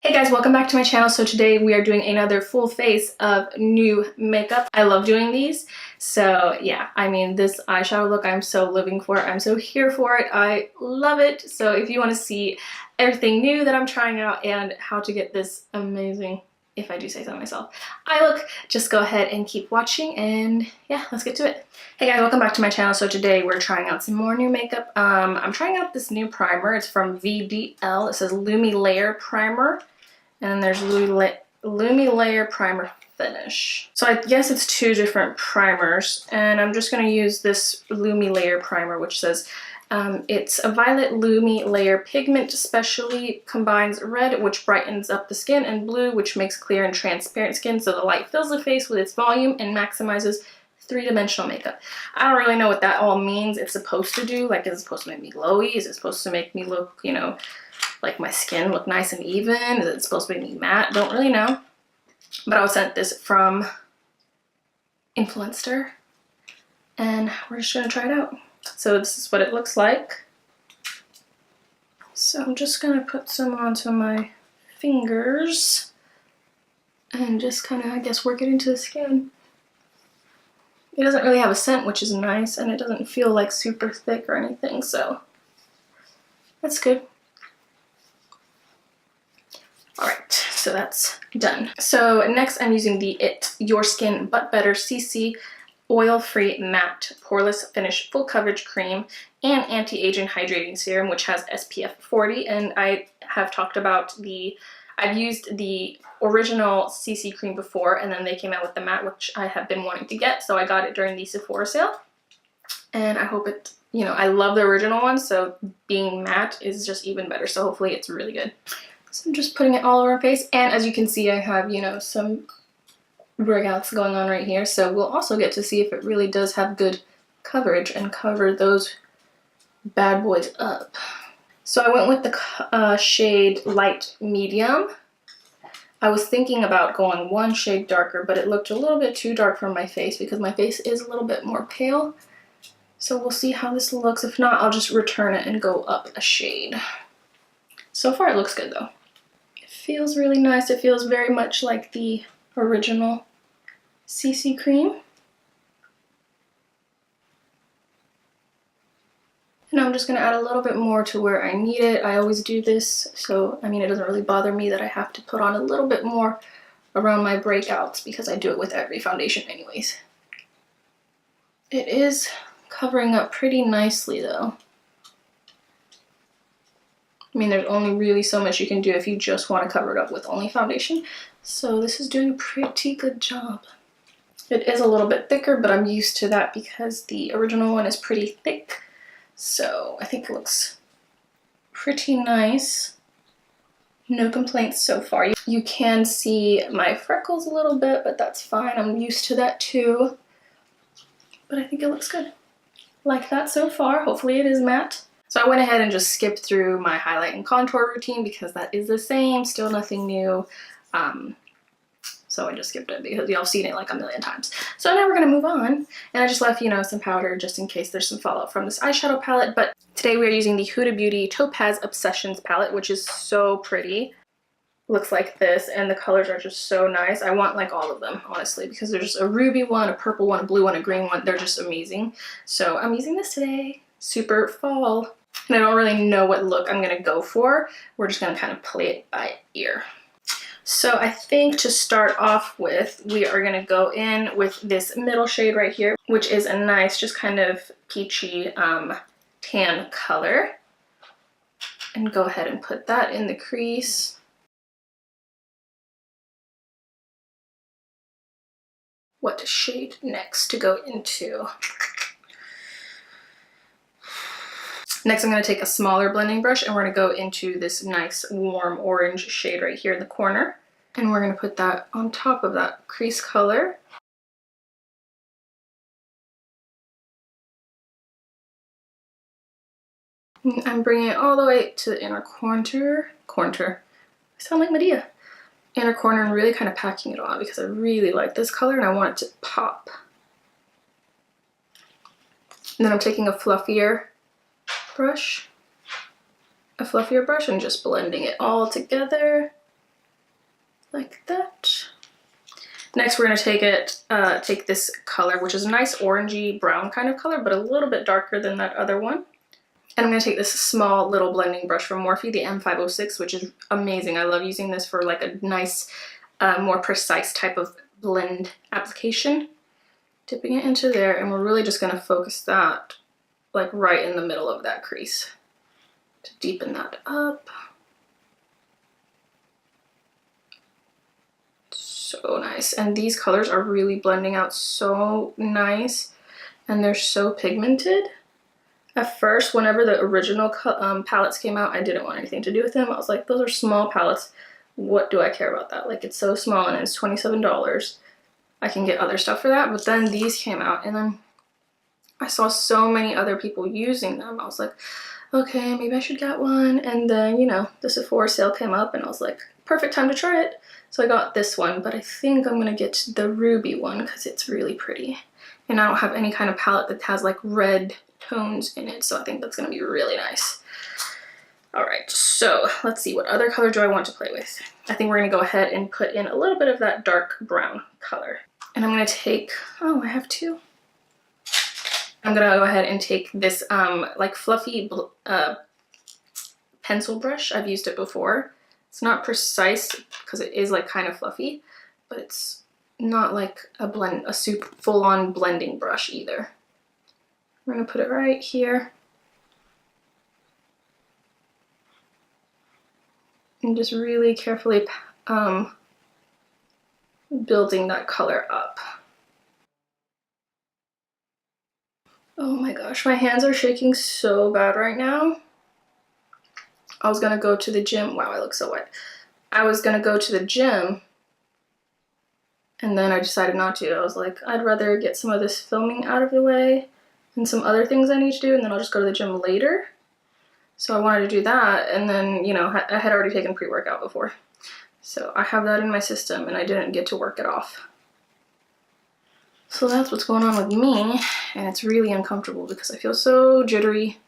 Hey guys, welcome back to my channel. So today we are doing another full face of new makeup. I love doing these. So yeah, I mean, this eyeshadow look, I'm so living for it. I'm so here for it. I love it. So if you want to see everything new that I'm trying out and how to get this amazing, if I do say so myself, eye look, just go ahead and keep watching and yeah, let's get to it. Hey guys, welcome back to my channel. So today we're trying out some more new makeup. I'm trying out this new primer. It's from VDL. It says Lumi Layer Primer. And then there's Lumi Layer Primer Finish. So I guess it's two different primers. And I'm just going to use this Lumi Layer Primer, which says it's a violet Lumi Layer pigment, specially combines red, which brightens up the skin, and blue, which makes clear and transparent skin so the light fills the face with its volume and maximizes three-dimensional makeup. I don't really know what that all means. It's supposed to do, like, is it supposed to make me glowy? Is it supposed to make me look, you know, like my skin look nice and even? Is it supposed to make me matte? Don't really know. But I was sent this from Influencer and we're just gonna try it out. So this is what it looks like. So I'm just gonna put some onto my fingers and just kind of, I guess, work it into the skin. It doesn't really have a scent, which is nice, and it doesn't feel like super thick or anything, so that's good. Alright, so that's done. So next I'm using the Your Skin But Better CC Oil-Free Matte Poreless Finish Full Coverage Cream and Anti-Aging Hydrating Serum, which has SPF 40, and I have talked about I've used the original CC cream before, and then they came out with the matte, which I have been wanting to get, so I got it during the Sephora sale. And I hope it, you know, I love the original one, so being matte is just even better, so hopefully it's really good. So I'm just putting it all over my face, and as you can see, I have, you know, some breakouts going on right here, so we'll also get to see if it really does have good coverage and cover those bad boys up. So I went with the shade Light Medium. I was thinking about going one shade darker, but it looked a little bit too dark for my face because my face is a little bit more pale. So we'll see how this looks. If not, I'll just return it and go up a shade. So far it looks good though. It feels really nice. It feels very much like the original CC cream. And I'm just going to add a little bit more to where I need it. I always do this, so I mean, it doesn't really bother me that I have to put on a little bit more around my breakouts because I do it with every foundation anyways. It is covering up pretty nicely though. I mean, there's only really so much you can do if you just want to cover it up with only foundation. So this is doing a pretty good job. It is a little bit thicker, but I'm used to that because the original one is pretty thick. So I think it looks pretty nice. No complaints so far. You can see my freckles a little bit, but that's fine. I'm used to that too. But I think it looks good. Like that so far. Hopefully it is matte. So I went ahead and just skipped through my highlight and contour routine because that is the same, still nothing new. So I just skipped it because y'all have seen it like a million times. So now we're gonna move on, and I just left, you know, some powder just in case there's some fallout from this eyeshadow palette. But today we are using the Huda Beauty Topaz Obsessions palette, which is so pretty. Looks like this, and the colors are just so nice. I want like all of them, honestly, because there's a ruby one, a purple one, a blue one, a green one. They're just amazing. So I'm using this today. Super fall. And I don't really know what look I'm gonna go for. We're just gonna kind of play it by ear. So I think to start off with, we are gonna go in with this middle shade right here, which is a nice, just kind of peachy tan color. And go ahead and put that in the crease. What shade next to go into? Next, I'm going to take a smaller blending brush and we're going to go into this nice warm orange shade right here in the corner. And we're going to put that on top of that crease color. And I'm bringing it all the way to the inner corner. I sound like Medea. Inner corner, and really kind of packing it on because I really like this color and I want it to pop. And then I'm taking a fluffier brush and just blending it all together. like that. Next, we're going to take this color, which is a nice orangey brown kind of color, but a little bit darker than that other one. And I'm going to take this small little blending brush from Morphe, the M506, which is amazing. I love using this for like a nice, more precise type of blend application. Dipping it into there, and we're really just going to focus that like right in the middle of that crease to deepen that up. So nice. And these colors are really blending out so nice, and they're so pigmented. At first, whenever the original palettes came out, I didn't want anything to do with them. I was like, those are small palettes. What do I care about that? Like, it's so small and it's $27. I can get other stuff for that. But then these came out, and then I saw so many other people using them. I was like, okay, maybe I should get one. And then, you know, the Sephora sale came up, and I was like, perfect time to try it. So I got this one, but I think I'm gonna get the ruby one because it's really pretty. And I don't have any kind of palette that has like red tones in it, so I think that's gonna be really nice. All right, so let's see, what other color do I want to play with? I think we're gonna go ahead and put in a little bit of that dark brown color. And I'm gonna take, oh, I have two. I'm gonna go ahead and take this like fluffy pencil brush. I've used it before. It's not precise because it is like kind of fluffy, but it's not like a super full-on blending brush either. We're gonna put it right here. And just really carefully building that color up. Oh my gosh, my hands are shaking so bad right now. I was gonna go to the gym. Wow, I look so wet. I was gonna go to the gym, and then I decided not to. I was like, I'd rather get some of this filming out of the way and some other things I need to do, and then I'll just go to the gym later. So I wanted to do that, and then, you know, I had already taken pre-workout before. So I have that in my system, and I didn't get to work it off. So that's what's going on with me, and it's really uncomfortable because I feel so jittery.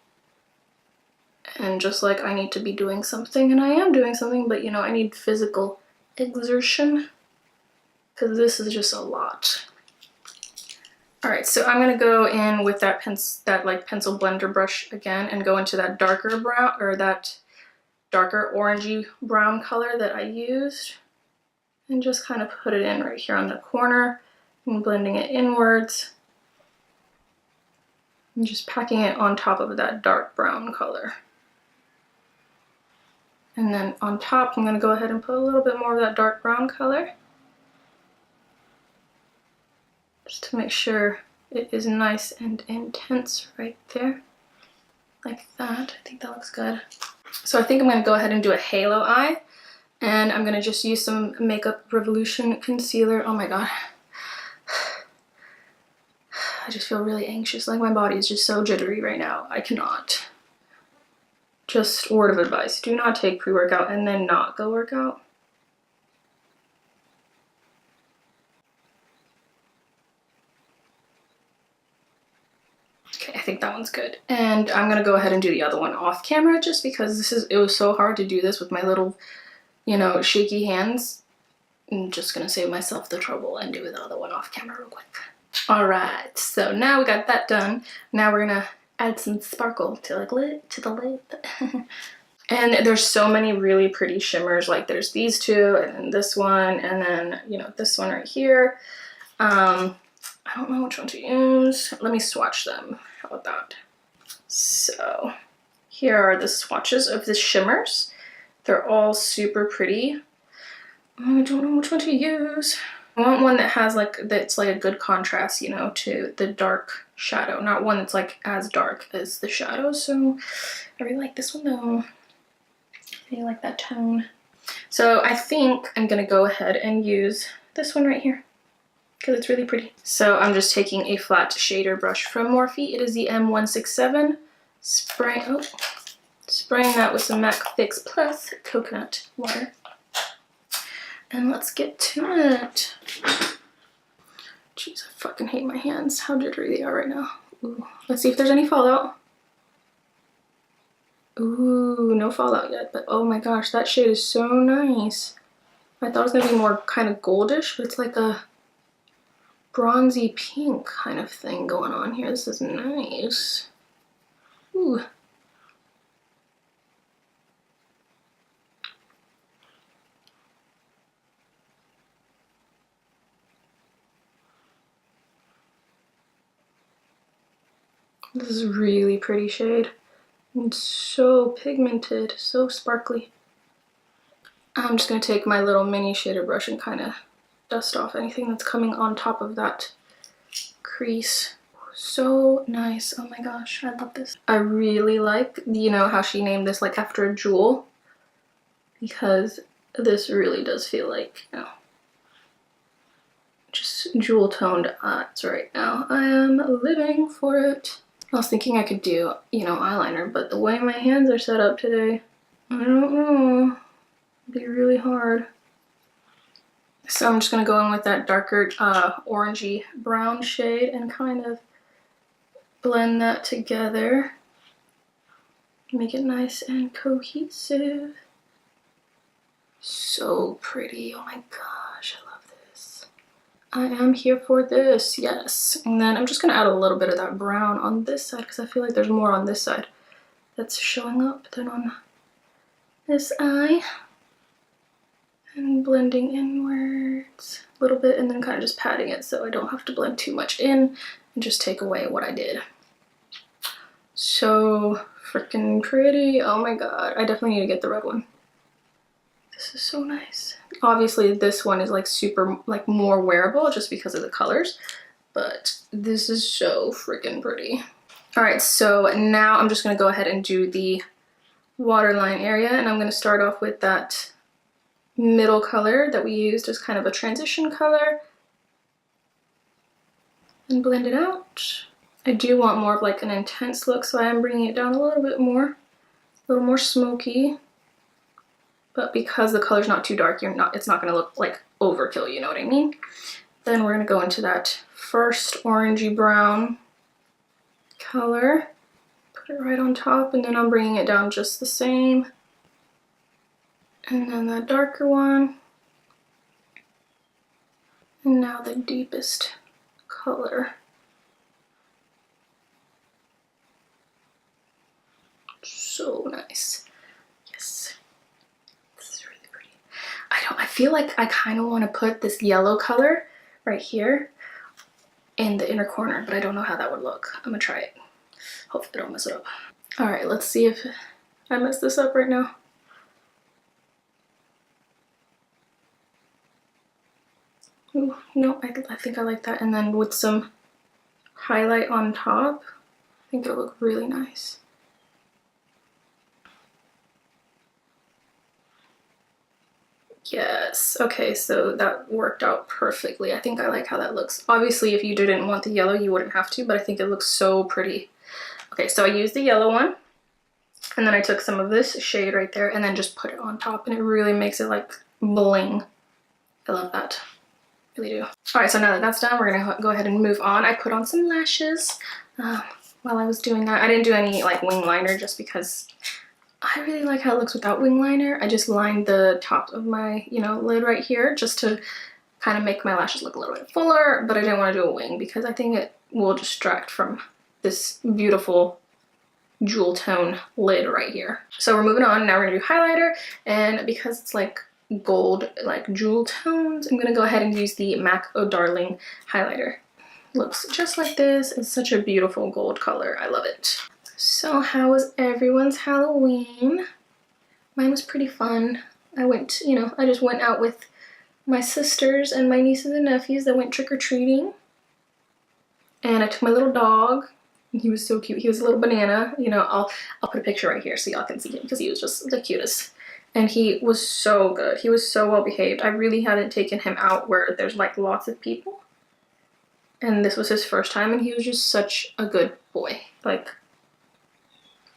And just like I need to be doing something, and I am doing something, but you know, I need physical exertion because this is just a lot. All right, so I'm gonna go in with that like pencil blender brush again and go into that darker brown, or that darker orangey brown color that I used, and just kind of put it in right here on the corner and blending it inwards and just packing it on top of that dark brown color. And then on top, I'm gonna go ahead and put a little bit more of that dark brown color, just to make sure it is nice and intense right there, like that. I think that looks good. So I think I'm gonna go ahead and do a halo eye, and I'm gonna just use some Makeup Revolution concealer. Oh my god. I just feel really anxious, like my body is just so jittery right now. I cannot. Just word of advice, do not take pre-workout and then not go work out. Okay, I think that one's good. And I'm gonna go ahead and do the other one off camera just because it was so hard to do this with my little, you know, shaky hands. I'm just gonna save myself the trouble and do the other one off camera real quick. All right, so now we got that done. Now we're gonna add some sparkle to the lid. And there's so many really pretty shimmers. Like there's these two, and then this one, and then, you know, this one right here. I don't know which one to use. Let me swatch them. How about that? So here are the swatches of the shimmers. They're all super pretty. I don't know which one to use. I want one that has that's like a good contrast, you know, to the dark shadow. Not one that's like as dark as the shadow. So I really like this one though. I really like that tone. So I think I'm gonna go ahead and use this one right here because it's really pretty. So I'm just taking a flat shader brush from Morphe. It is the M167. Spraying that with some MAC Fix Plus coconut water. And let's get to it. Jeez, I fucking hate my hands. How jittery they are right now. Ooh. Let's see if there's any fallout. Ooh, no fallout yet, but oh my gosh, that shade is so nice. I thought it was gonna be more kind of goldish, but it's like a bronzy pink kind of thing going on here. This is nice. Ooh. This is really pretty shade. It's so pigmented, so sparkly. I'm just gonna take my little mini shader brush and kind of dust off anything that's coming on top of that crease. So nice. Oh my gosh, I love this. I really like, you know, how she named this like after a jewel, because this really does feel like, you know, just jewel toned eyes right now. I am living for it. I was thinking I could do, you know, eyeliner, but the way my hands are set up today, I don't know. It'd be really hard. So I'm just gonna go in with that darker orangey brown shade and kind of blend that together. Make it nice and cohesive. So pretty. Oh my gosh, I love this. I am here for this, yes. And then I'm just gonna add a little bit of that brown on this side because I feel like there's more on this side that's showing up than on this eye. And blending inwards a little bit and then kind of just patting it so I don't have to blend too much in and just take away what I did. So freaking pretty. Oh my god. I definitely need to get the red one. This is so nice. Obviously this one is like super, like more wearable just because of the colors, but this is so freaking pretty. All right, so now I'm just gonna go ahead and do the waterline area, and I'm gonna start off with that middle color that we used as kind of a transition color and blend it out. I do want more of like an intense look, so I am bringing it down a little bit more, a little more smoky. But because the color's not too dark, it's not gonna look like overkill, you know what I mean? Then we're gonna go into that first orangey brown color, put it right on top, and then I'm bringing it down just the same. And then the darker one. And now the deepest color. So nice. Yes. This is really pretty. I feel like I kind of want to put this yellow color right here in the inner corner, but I don't know how that would look. I'm gonna try it. Hopefully I don't mess it up. All right, let's see if I mess this up right now. Ooh, no, I think I like that. And then with some highlight on top, I think it'll look really nice. Yes, okay, so that worked out perfectly. I think I like how that looks. Obviously, if you didn't want the yellow, you wouldn't have to, but I think it looks so pretty. Okay, so I used the yellow one, and then I took some of this shade right there and then just put it on top, and it really makes it like bling. I love that. Really do. All right, so now that that's done, we're gonna go ahead and move on. I put on some lashes while I was doing that. I didn't do any like wing liner just because I really like how it looks without wing liner. I just lined the top of my, you know, lid right here just to kind of make my lashes look a little bit fuller, but I didn't want to do a wing because I think it will distract from this beautiful jewel tone lid right here. So we're moving on. Now we're gonna do highlighter, and because it's like gold, like jewel tones, I'm gonna go ahead and use the MAC Oh Darling highlighter. Looks just like this. It's such a beautiful gold color. I love it. So how was everyone's Halloween? Mine was pretty fun. I went, you know, I just went out with my sisters and my nieces and nephews that went trick-or-treating. And I took my little dog. He was so cute. He was a little banana. You know, I'll put a picture right here so y'all can see him because he was just the cutest. And he was so good. He was so well behaved. I really haven't taken him out where there's like lots of people. And this was his first time, and he was just such a good boy. Like,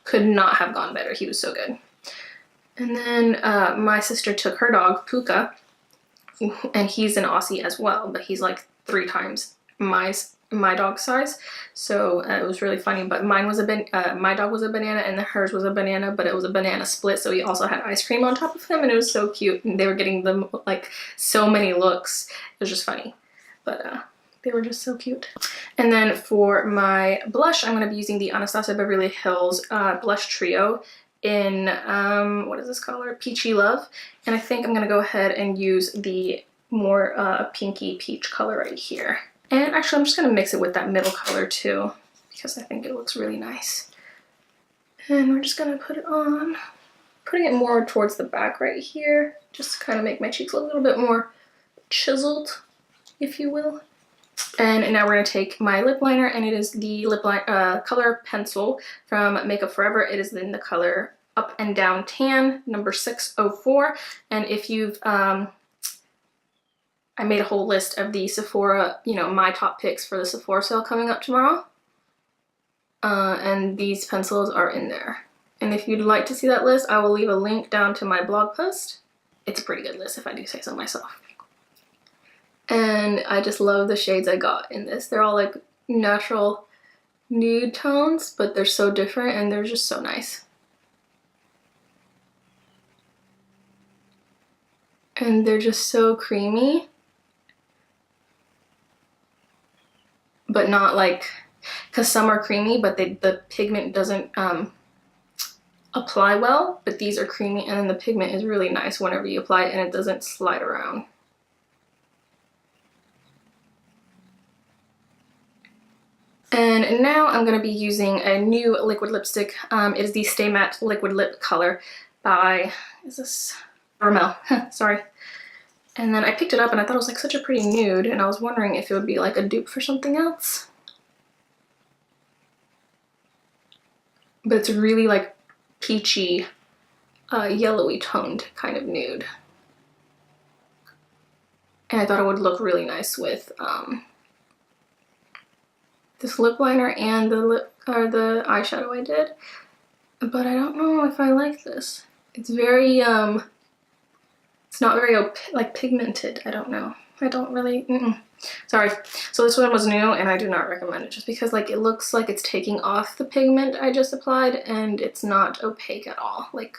could not have gone better. He was so good. And then my sister took her dog, Puka, and he's an Aussie as well, but he's like 3 times my my dog size, so it was really funny. But mine was my dog was a banana and hers was a banana, but it was a banana split, so he also had ice cream on top of him, and it was so cute, and they were getting them like so many looks. It was just funny, but they were just so cute. And then for my blush, I'm going to be using the Anastasia Beverly Hills blush trio in what is this color? Peachy Love. And I think I'm going to go ahead and use the more pinky peach color right here. And actually I'm just going to mix it with that middle color too, because I think it looks really nice. And we're just going to put it on, putting it more towards the back right here, just to kind of make my cheeks look a little bit more chiseled, if you will. And now we're going to take my lip liner, and it is the lip liner color Pencil from Makeup Forever. It is in the color Up and Down Tan, number 604. And if you've, I made a whole list of the Sephora, you know, my top picks for the Sephora sale coming up tomorrow. And these pencils are in there. And if you'd like to see that list, I will leave a link down to my blog post. It's a pretty good list if I do say so myself. And I just love the shades I got in this. They're all like natural nude tones, but they're so different and they're just so nice. And they're just so creamy, but not like, because some are creamy, but the pigment doesn't apply well, but these are creamy and then the pigment is really nice whenever you apply it and it doesn't slide around. And now I'm going to be using a new liquid lipstick. It is the Stay Matte Liquid Lip Color by, is this Rimmel? Sorry. And then I picked it up and I thought it was like such a pretty nude, and I was wondering if it would be like a dupe for something else. But it's really like peachy, yellowy toned kind of nude. And I thought it would look really nice with this lip liner and the eyeshadow I did, but I don't know if I like this. It's very it's not very like pigmented. I don't know. I don't really. Sorry. So this one was new, and I do not recommend it just because like it looks like it's taking off the pigment I just applied, and it's not opaque at all. Like,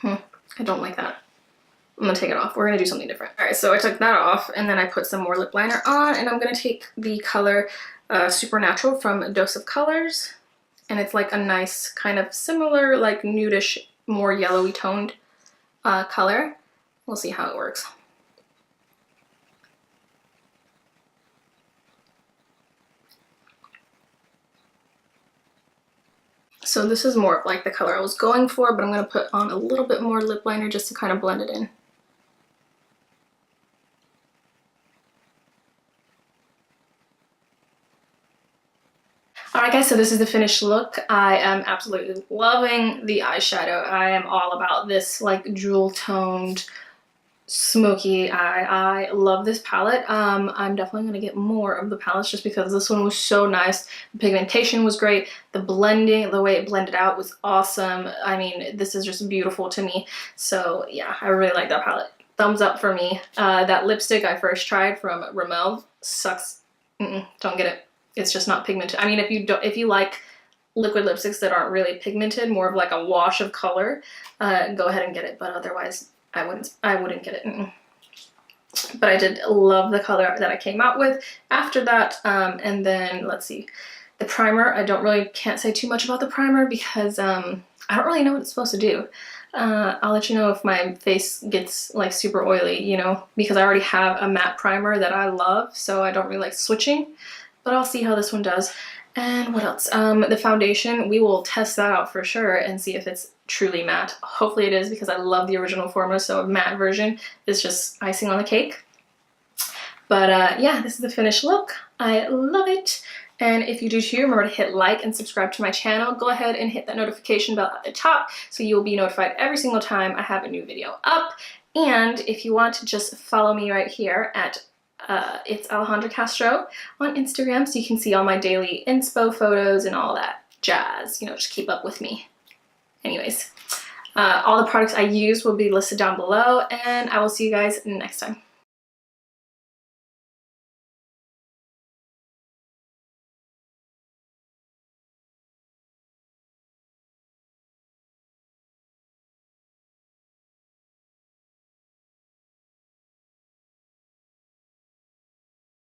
I don't like that. I'm gonna take it off. We're gonna do something different. All right, so I took that off, and then I put some more lip liner on, and I'm gonna take the color Supernatural from Dose of Colors, and it's like a nice kind of similar like nudish, more yellowy toned color. We'll see how it works. So this is more of like the color I was going for, but I'm going to put on a little bit more lip liner just to kind of blend it in. Alright guys, so this is the finished look. I am absolutely loving the eyeshadow. I am all about this like jewel toned smoky eye. I love this palette. I'm definitely going to get more of the palettes just because this one was so nice. The pigmentation was great. The blending, the way it blended out was awesome. I mean, this is just beautiful to me. So yeah, I really like that palette. Thumbs up for me. That lipstick I first tried from Rimmel sucks. Don't get it. It's just not pigmented. I mean, if you like liquid lipsticks that aren't really pigmented, more of like a wash of color, go ahead and get it. But otherwise, I wouldn't get it. But I did love the color that I came out with after that. And then let's see, the primer. Can't say too much about the primer because I don't really know what it's supposed to do. I'll let you know if my face gets like super oily, you know, because I already have a matte primer that I love, so I don't really like switching. But I'll see how this one does. And what else? The foundation, we will test that out for sure and see if it's truly matte. Hopefully it is, because I love the original formula, so a matte version is just icing on the cake. But yeah, this is the finished look. I love it. And if you do too, remember to hit like and subscribe to my channel. Go ahead and hit that notification bell at the top so you'll be notified every single time I have a new video up. And if you want to just follow me right here at it's Alejandra Castro on Instagram, so you can see all my daily inspo photos and all that jazz, you know, just keep up with me. Anyways, all the products I use will be listed down below, and I will see you guys next time.